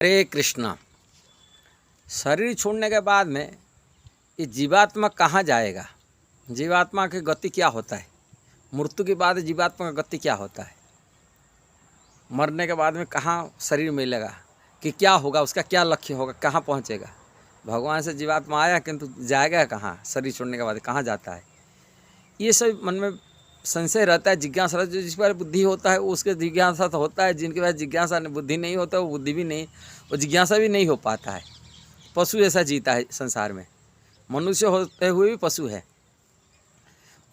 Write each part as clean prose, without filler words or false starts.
हरे कृष्णा। शरीर छोड़ने के बाद में ये जीवात्मा कहाँ जाएगा? जीवात्मा की गति क्या होता है? मृत्यु के बाद जीवात्मा का गति क्या होता है? मरने के बाद में कहाँ शरीर मिलेगा कि क्या होगा, उसका क्या लक्ष्य होगा, कहाँ पहुँचेगा? भगवान से जीवात्मा आया किंतु जाएगा कहाँ? शरीर छोड़ने के बाद कहाँ जाता है? ये सब मन में संशय रहता है, जिज्ञासा रहता है। जिस पर बुद्धि होता है उसके जिज्ञासा तो होता है, जिनके पास जिज्ञासा बुद्धि नहीं होता वो बुद्धि भी नहीं, वो जिज्ञासा भी नहीं हो पाता है। पशु ऐसा जीता है संसार में, मनुष्य होते हुए भी पशु है।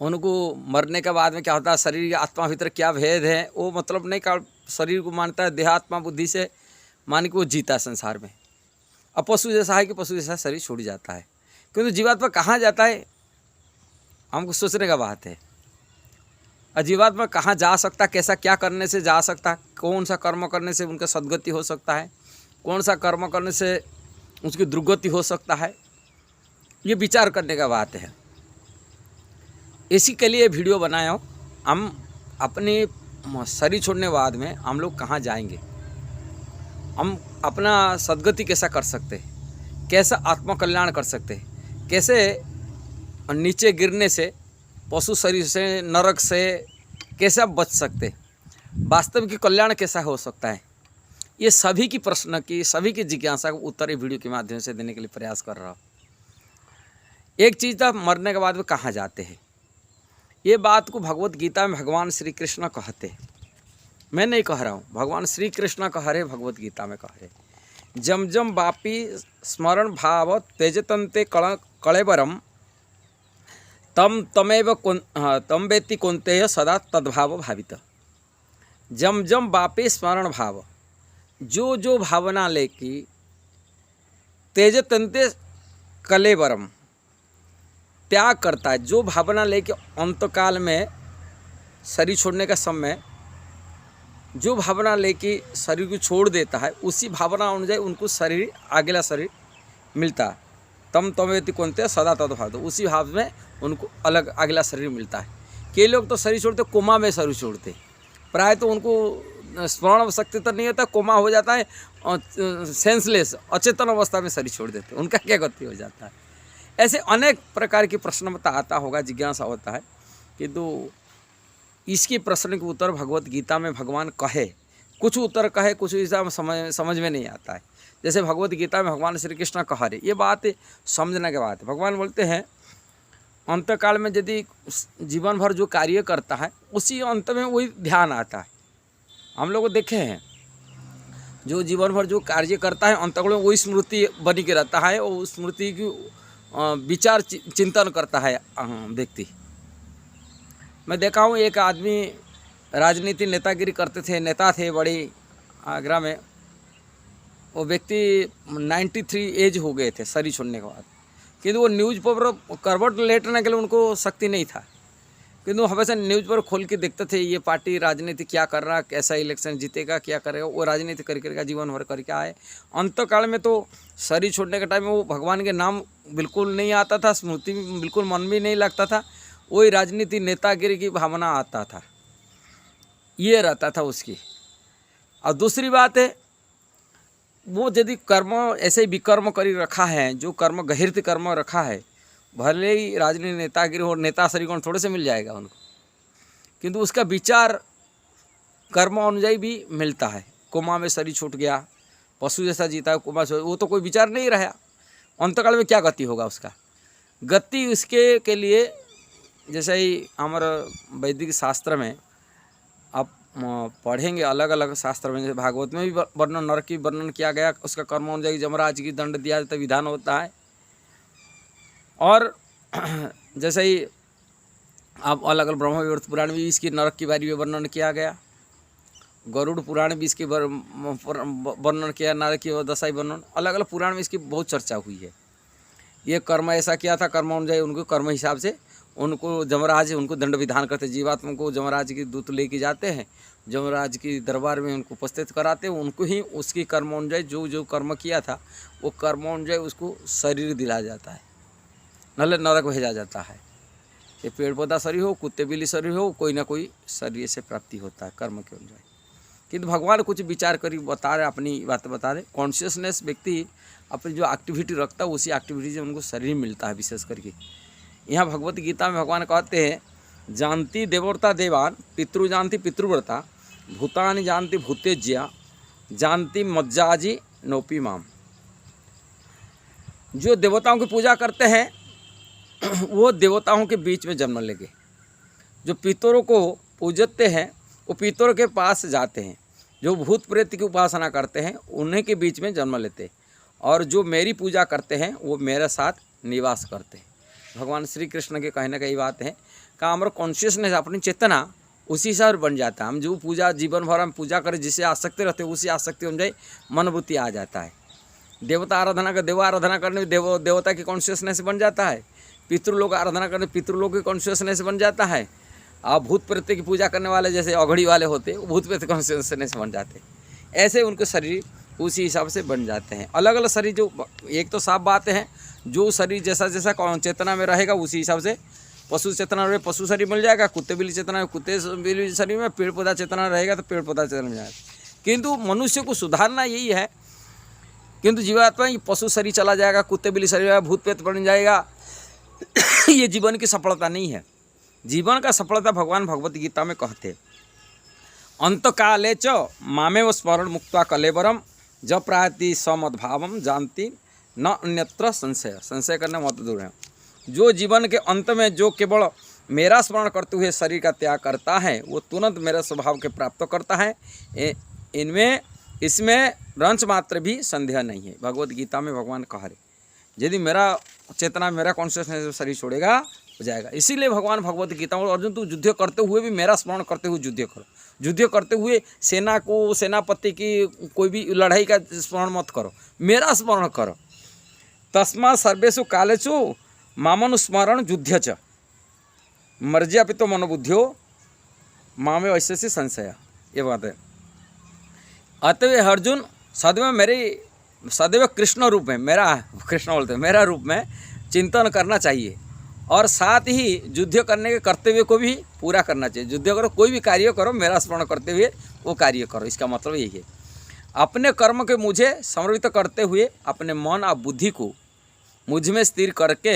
उनको मरने के बाद में क्या होता है, शरीर या आत्मा भीतर क्या भेद है वो मतलब नहीं का शरीर को मानता है, देहात्मा बुद्धि से मान के वो जीता है संसार में। अब पशु जैसा है कि पशु जैसा शरीर छूट जाता है, किंतु जीवात्मा कहाँ जाता है हमको सोचने का बात है। जीवात्मा कहाँ जा सकता, कैसा क्या करने से जा सकता, कौन सा कर्म करने से उनका सद्गति हो सकता है, कौन सा कर्म करने से उसकी दुर्गति हो सकता है, ये विचार करने का बात है। इसी के लिए वीडियो बनाया हूँ। हम अपने शरीर छोड़ने के बाद में हम लोग कहाँ जाएंगे, हम अपना सद्गति कैसा कर सकते हैं, कैसा आत्मकल्याण कर सकते हैं, कैसे नीचे गिरने से, पशु शरीर से, नरक से कैसे बच सकते, वास्तव की कल्याण कैसा हो सकता है, ये सभी की प्रश्न की, सभी की जिज्ञासा को उत्तर ये वीडियो के माध्यम से देने के लिए प्रयास कर रहा हूँ। एक चीज़ था, मरने के बाद वो कहाँ जाते हैं, ये बात को भगवत गीता में भगवान श्री कृष्ण कहते हैं। मैं नहीं कह रहा हूँ, भगवान श्री कृष्ण कह रहे, भगवत गीता में कह रहे। जम जम बापी स्मरण भाव तेजतंते कलेबरम तम तमेव तम वेत्ति कौन्तेय सदा तद्भाव भावित। जम जम बापे स्मरण भाव, जो जो भावना लेके तेजतंते कलेबरम त्याग करता है, जो भावना लेके अंतकाल में शरीर छोड़ने का समय जो भावना लेके शरीर को छोड़ देता है, उसी भावना अनुसार उनको शरीर, अगला शरीर मिलता है। तम तमेति कौन्तेय सदा तद्भाव, उसी भाव में उनको अलग अगला शरीर मिलता है। कई लोग तो शरीर छोड़ते कोमा में शरीर छोड़ते, प्राय तो उनको स्मरण शक्ति तो नहीं होता, कोमा हो जाता है, सेंसलेस अचेतन अवस्था में शरीर छोड़ देते, उनका क्या गति हो जाता है। ऐसे अनेक प्रकार के प्रश्न आता होगा, जिज्ञासा होता है, किंतु इसके प्रश्न के उत्तर भगवत गीता में भगवान कहे, कुछ उत्तर कहे, कुछ हिसाब समझ में नहीं आता है। जैसे भगवत गीता में भगवान श्री कृष्ण कह रहे, ये बात समझने के बाद भगवान बोलते हैं अंतकाल में यदि जीवन भर जो कार्य करता है उसी अंत में वही ध्यान आता है। हम लोग देखे हैं जो जीवन भर जो कार्य करता है अंतकाल में वही स्मृति बनी के रहता है, और उस स्मृति की विचार चिंतन करता है व्यक्ति। मैं देखा हूँ एक आदमी राजनीति नेतागिरी करते थे, नेता थे बड़ी आगरा में, वो व्यक्ति 93 एज हो गए थे शरीर छोड़ने के बाद, किंतु वो न्यूज़ पेपर करवट लेटने के लिए उनको शक्ति नहीं था, किंतु हमेशा न्यूज़ पेपर खोल के देखते थे ये पार्टी राजनीति क्या कर रहा, कैसा इलेक्शन जीतेगा, क्या करेगा, वो राजनीति करेगा, जीवन भर करके आए। अंतकाल में तो शरीर छोड़ने के टाइम में वो भगवान के नाम बिल्कुल नहीं आता था, स्मृति बिल्कुल मन भी नहीं लगता था, वही राजनीति नेतागिरी की भावना आता था, ये रहता था उसकी। और दूसरी बात है, वो यदि कर्म ऐसे विकर्म करी रखा है, जो कर्म गहिर्त कर्म रखा है, भले ही राजनीति नेतागिरी और नेता शरीर थोड़े से मिल जाएगा उनको, किंतु उसका विचार कर्म अनुযাयी भी मिलता है। कोमा में शरीर छूट गया, पशु जैसा जीता है, कोमा से वो तो कोई विचार नहीं रहा, अंतकाल में क्या गति होगा उसका, गति उसके के लिए जैसे ही हमारे वैदिक शास्त्र में आप पढ़ेंगे, अलग अलग शास्त्र में, जैसे भागवत में भी वर्णन, नरक की वर्णन किया गया, उसका कर्म अनुଯାयी यमराज की दंड दिया जाता विधान होता है। और जैसे ही आप अलग अलग ब्रह्म विवर्त पुराण में इसकी नरक की बारी में वर्णन किया गया, गरुड़ पुराण भी इसकी वर्णन किया, नरक की दशाई वर्णन, अलग अलग पुराण में इसकी बहुत चर्चा हुई है। ये कर्म ऐसा किया था, कर्म अनुଯାयी उनको कर्म हिसाब से उनको यमराज उनको दंड विधान करते, जीवात्मा को यमराज की दूत लेके जाते हैं, यमराज की दरबार में उनको उपस्थित कराते हैं, उनको ही उसकी कर्म अनुଯାयी जो जो कर्म किया था वो कर्म अनुଯାयी उसको शरीर दिला जाता है, नले नरक भेजा जाता है। ये पेड़ पौधा शरीर हो, कुत्ते बिल्ली शरीर हो, कोई ना कोई शरीर से प्राप्ति होता है कर्म के अनुसार। किंतु भगवान कुछ विचार कर बता रहे, अपनी बात बता रहे। कॉन्शियसनेस व्यक्ति अपनी जो एक्टिविटी रखता है उसी एक्टिविटी से उनको शरीर मिलता है। विशेष करके यहाँ भगवत गीता में भगवान कहते हैं, जानती देवव्रता देवान, पितृ जानती पितृव्रता, भूतानि जानती भूतेज्या, जानती मज्जाजी नोपी माम। जो देवताओं की पूजा करते हैं वो देवताओं के बीच में जन्म लेंगे। जो पितरों को पूजते हैं वो पितरों के पास जाते हैं। जो भूत प्रेत की उपासना करते हैं उन्हीं के बीच में जन्म लेते हैं। और जो मेरी पूजा करते हैं वो मेरे साथ निवास करते हैं। भगवान श्री कृष्ण के कहने का ये बात है कि हमारा कॉन्शियसनेस, अपनी चेतना उसी हिसाब बन जाता है। हम जो पूजा जीवन भर हम पूजा करें, जिसे आसक्ति रहते हैं उसी आसक्ति बन जाए, मनोवृत्ति आ जाता है। देवता आराधना का देव आराधना करने देवता की कॉन्शियसनेस बन जाता है। पितृलोक आराधना करने पितृलोक की कॉन्शियसनेस बन जाता है। और भूत प्रेत की पूजा करने वाले जैसे अघड़ी वाले होते वो भूत प्रेत कॉन्शियसनेस बन जाते। ऐसे उनके शरीर उसी हिसाब से बन जाते हैं। अलग अलग शरीर, जो एक तो साफ बात है, जो शरीर जैसा जैसा चेतना में रहेगा उसी हिसाब से पशु चेतना रहे पशु शरीर मिल जाएगा, कुत्ते बिल्ली चेतना कुत्ते बिल्ली शरीर में, पेड़ पौधा चेतना रहेगा तो पेड़ पौधा चेतना मिल जाएगा। किंतु मनुष्य को सुधारना यही है। किंतु जीवात्मा पशु शरीर चला जाएगा, कुत्ते बिल्ली शरीर भूत प्रेत बन जाएगा, ये जीवन की सफलता नहीं है। जीवन का सफलता भगवान भगवत गीता में कहते, अंतकाले च मामेव स्मरण मुक्त्वा कलेवरम जब प्रायति समद्भावम जानती न अन्यत्र संशय। संशय करना मत दूर है। जो जीवन के अंत में जो केवल मेरा स्मरण करते हुए शरीर का त्याग करता है वो तुरंत मेरे स्वभाव के प्राप्त करता है। इसमें रंच मात्र भी संदेह नहीं है। भगवत गीता में भगवान कह रहे, यदि मेरा चेतना मेरा कॉन्शियसनेस शरीर छोड़ेगा हो जाएगा। इसीलिए भगवान भगवत गीता में, अर्जुन तू युद्ध करते हुए भी मेरा स्मरण करते हुए युद्ध करो। युद्ध करते हुए सेना को, सेनापति की कोई भी लड़ाई का स्मरण मत करो, मेरा स्मरण करो। तस्मा सर्वेषु कालेषु मामनुस्मरण युद्ध च मर्ज्यापि तो मनोबुद्धियो मामे वैसे से संशय। ये बात है। अतः अर्जुन सदैव कृष्ण रूप में, मेरा कृष्ण बोलते हैं, मेरा रूप में चिंतन करना चाहिए। और साथ ही युद्ध करने के कर्तव्य को भी पूरा करना चाहिए। युद्ध करो, कोई भी कार्य करो, मेरा स्मरण करते हुए वो कार्य करो। इसका मतलब यही है, अपने कर्म के मुझे समर्पित करते हुए अपने मन और बुद्धि को मुझ में स्थिर करके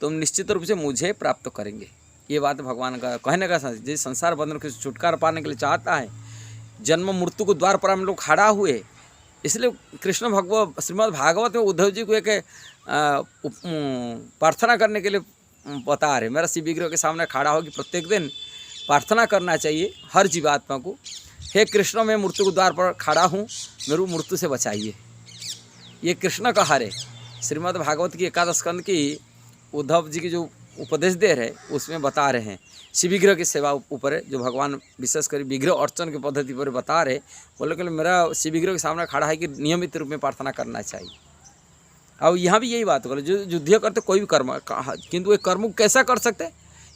तुम निश्चित रूप से मुझे प्राप्त करेंगे। ये बात भगवान का कहने का। जिस संसार बंधन के छुटकारा पाने के लिए चाहता है, जन्म मृत्यु को द्वार पर हम लोग खड़ा हुए, इसलिए कृष्ण श्रीमद् भागवत में उद्धव जी को एक प्रार्थना करने के लिए बता रहे, मेरा शिव विग्रह के सामने खड़ा होगी प्रत्येक दिन प्रार्थना करना चाहिए हर जीवात्मा को, हे कृष्ण मैं मृत्यु के द्वार पर खड़ा हूँ, मेरू मृत्यु से बचाइए। ये कृष्ण का हरे श्रीमद् भागवत की एकादश स्कंद की उद्धव जी की जो उपदेश दे रहे उसमें बता रहे हैं। शिव विग्रह की सेवा ऊपर जो भगवान विशेष कर विग्रह अर्चन की पद्धति पर बता रहे, बोले कि मेरा शिव विग्रह के सामने खड़ा है कि नियमित रूप में प्रार्थना करना चाहिए। और यहाँ भी यही बात करो, जो युद्ध करते कोई भी कर्म, किंतु ये कर्म को कैसा कर सकते,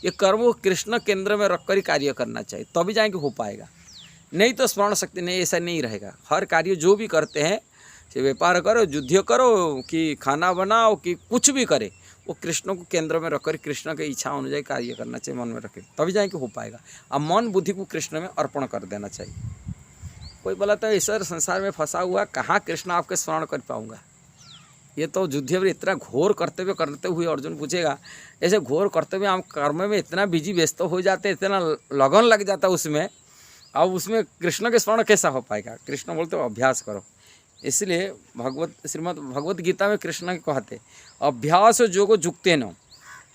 ये कर्म को कृष्ण केंद्र में रखकर ही कार्य करना चाहिए, तभी जाएंगे हो पाएगा। नहीं तो स्मरण शक्ति नहीं, ऐसा नहीं रहेगा। हर कार्य जो भी करते हैं, चाहे व्यापार करो, युद्ध करो कि खाना बनाओ कि कुछ भी करे, वो कृष्ण को केंद्र में रखकर कृष्ण की इच्छा अनुଯାयी कार्य करना चाहिए, मन में रखे, तभी जाएंगे हो पाएगा। अब मन बुद्धि को कृष्ण में अर्पण कर देना चाहिए। कोई बोला तो ईश्वर संसार में फंसा हुआ, कहाँ कृष्ण आपके स्मरण कर पाऊँगा। ये तो युद्ध में इतना घोर कर्तव्य करते हुए अर्जुन पूछेगा, ऐसे घोर कर्तव्य हम कर्म में इतना बिजी व्यस्त हो जाते, इतना लगन लग जाता उसमें, अब उसमें कृष्ण के स्मरण कैसा हो पाएगा। कृष्ण बोलते हो अभ्यास करो। इसलिए श्रीमद् भगवत गीता में कृष्ण के कहते, अभ्यास जोगो जुक्तेन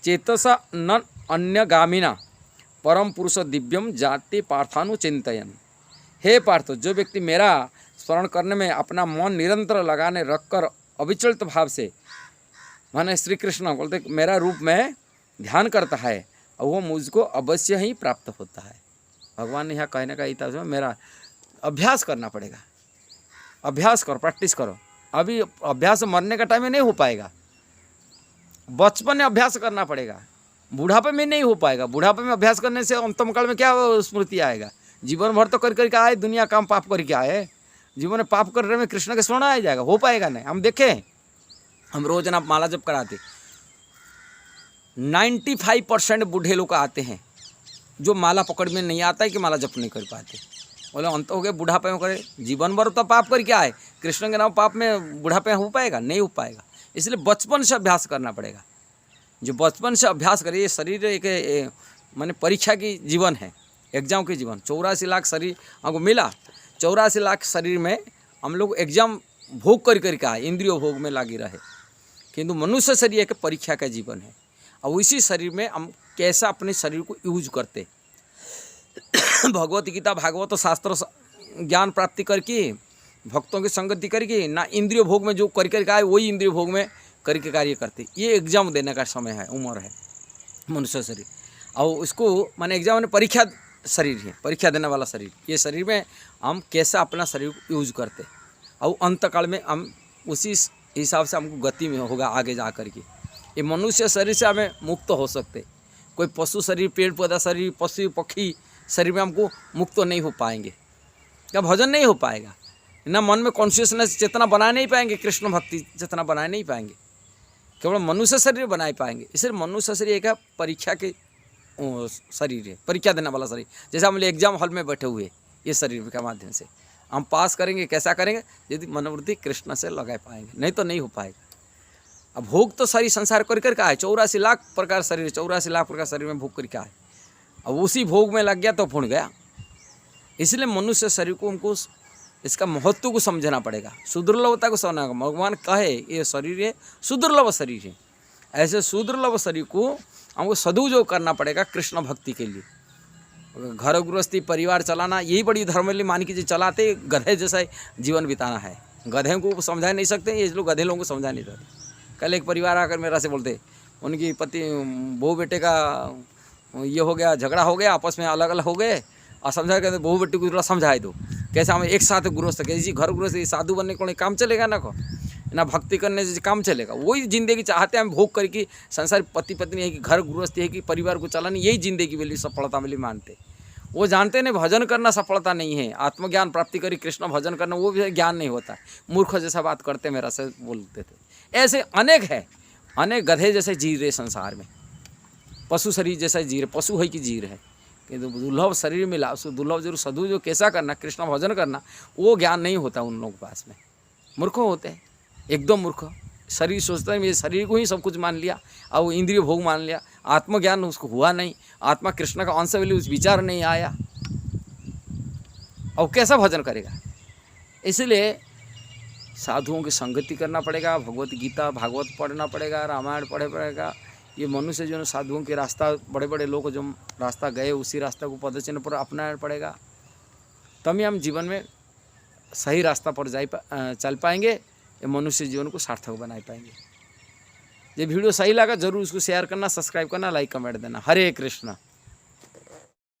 चेतसा न अन्यगामिना परम पुरुष दिव्यम जाति पार्थानुचिंतयन। हे पार्थ, जो व्यक्ति मेरा स्मरण करने में अपना मन निरंतर लगाने रखकर अविचलित भाव से, माने श्री कृष्ण बोलते मेरा रूप में ध्यान करता है, और वो मुझको अवश्य ही प्राप्त होता है। भगवान ने यहाँ कहने का इतना मेरा अभ्यास करना पड़ेगा। अभ्यास करो, प्रैक्टिस करो। अभी अभ्यास मरने का टाइम में नहीं हो पाएगा, बचपन में अभ्यास करना पड़ेगा, बुढ़ापे में नहीं हो पाएगा। बुढ़ापे में अभ्यास करने से अंतम काल में क्या स्मृति आएगा। जीवन भर तो कर करके आए, दुनिया काम पाप करके आए, जीवन में पाप करने में कृष्ण के स्मरण आ जाएगा, हो पाएगा नहीं। हम देखें, हम रोज ना माला जप कराते, 95% बूढ़े लोग आते हैं जो माला पकड़ में नहीं आता है कि माला जप नहीं कर पाते। बोले अंत हो गए बुढ़ापे में करे, जीवन भर तो पाप कर क्या है, कृष्ण के नाम पाप में बुढ़ापे हो पाएगा, नहीं हो पाएगा। इसलिए बचपन से अभ्यास करना पड़ेगा। जो बचपन से अभ्यास करे, ये शरीर एक माने परीक्षा की जीवन है, एग्जाम की जीवन। 84 लाख शरीर हमको मिला, 84 लाख शरीर में हम लोग एग्जाम भोग कर करके आए, इंद्रियों भोग में लागी रहे। किंतु मनुष्य शरीर एक परीक्षा का जीवन है, और इसी शरीर में हम कैसा अपने शरीर को यूज करते। भगवत गीता भागवत शास्त्र ज्ञान प्राप्ति करके, भक्तों की संगति करके, ना इंद्रिय भोग में जो कर करके आए वही इंद्रिय भोग में करके कार्य करते। ये एग्जाम देने का समय है, उम्र है मनुष्य शरीर। और उसको माने एग्जाम में परीक्षा शरीर है, परीक्षा देने वाला शरीर। ये शरीर में हम कैसा अपना शरीर को यूज करते, और अंत काल में हम उसी हिसाब से हमको गति में होगा आगे जा कर के। ये मनुष्य शरीर से हमें मुक्त हो सकते। कोई पशु शरीर, पेड़ पौधा शरीर, पशु पक्षी शरीर में हमको मुक्त नहीं हो पाएंगे, क्या भजन नहीं हो पाएगा, ना मन में कॉन्शियसनेस चेतना बना नहीं पाएंगे, कृष्ण भक्ति चेतना बना नहीं पाएंगे, केवल मनुष्य शरीर बनाए पाएंगे। इसलिए मनुष्य शरीर एक परीक्षा के शरीर है, परीक्षा देने वाला शरीर। जैसे हम एग्जाम हॉल में बैठे हुए, ये शरीर के माध्यम से हम पास करेंगे। कैसा करेंगे, यदि मनोवृत्ति कृष्ण से लगा पाएंगे, नहीं तो नहीं हो पाएगा। अब भोग तो सारी संसार कर कर का है, 84 लाख प्रकार शरीर, 84 लाख प्रकार शरीर में भोग करके आए। अब उसी भोग में लग गया तो फूट गया। इसलिए मनुष्य शरीर को हमको इसका महत्व को समझना पड़ेगा, सुदुर्लभता को समझना। भगवान कहे ये शरीर है सुदुर्लभ शरीर है, ऐसे सुदुर्लभ शरीर को हमको सदुपयोग करना पड़ेगा कृष्ण भक्ति के लिए। घर गृहस्थी परिवार चलाना यही बड़ी धर्म मान के चलाते, गधे जैसा जीवन बिताना है। गधे को समझा नहीं सकते, ये लोग गधे लोगों को समझा नहीं सकते। कल एक परिवार आकर मेरा से बोलते, उनकी पति बहू बेटे का ये हो गया, झगड़ा हो गया, आपस में अलग अलग हो गए, और समझा कहते बहू बेटी को थोड़ा समझाए दो कैसे हम एक साथ गृहस्थ, कैसे घर गृहस्थ साधु बनने को काम चलेगा ना भक्ति करने से काम चलेगा। वही जिंदगी चाहते हैं हम भोग करके, संसार पति पत्नी है कि घर गृहस्थी है कि परिवार को चलानी, यही जिंदगी वाली सफलता वाली मानते। वो जानते नहीं भजन करना सफलता नहीं है, आत्मज्ञान प्राप्ति करी कृष्ण भजन करना वो भी ज्ञान नहीं होता। मूर्ख जैसा बात करते मेरा से बोलते थे। ऐसे अनेक है, अनेक गधे जैसे जी रहे संसार में, पशु शरीर जैसा जी रहे, पशु है कि जी रहे। किंतु दुर्लभ शरीर मिला, उसको दुर्लभ जरूर सदु जो कैसा करना, कृष्ण भजन करना, वो ज्ञान नहीं होता उन लोगों के पास में। मूर्ख होते हैं, एकदम मूर्ख। शरीर सोचता है मेरे शरीर को ही सब कुछ मान लिया, और वो इंद्रिय भोग मान लिया, आत्मज्ञान उसको हुआ नहीं, आत्मा कृष्ण का अंश वाली उस विचार नहीं आया, और कैसा भजन करेगा। इसलिए साधुओं की संगति करना पड़ेगा, भगवत गीता भागवत पढ़ना पड़ेगा, रामायण पढ़े पड़ेगा। ये मनुष्य जो साधुओं के रास्ता, बड़े बड़े लोग जो रास्ता गए उसी रास्ता को पदचिन्ह पर अपनाना पड़ेगा, तभी हम जीवन में सही रास्ता पर चल पाएंगे, ये मनुष्य जीवन को सार्थक बना पाएंगे। ये वीडियो सही लगा जरूर उसको शेयर करना, सब्सक्राइब करना, लाइक कमेंट देना। हरे कृष्ण।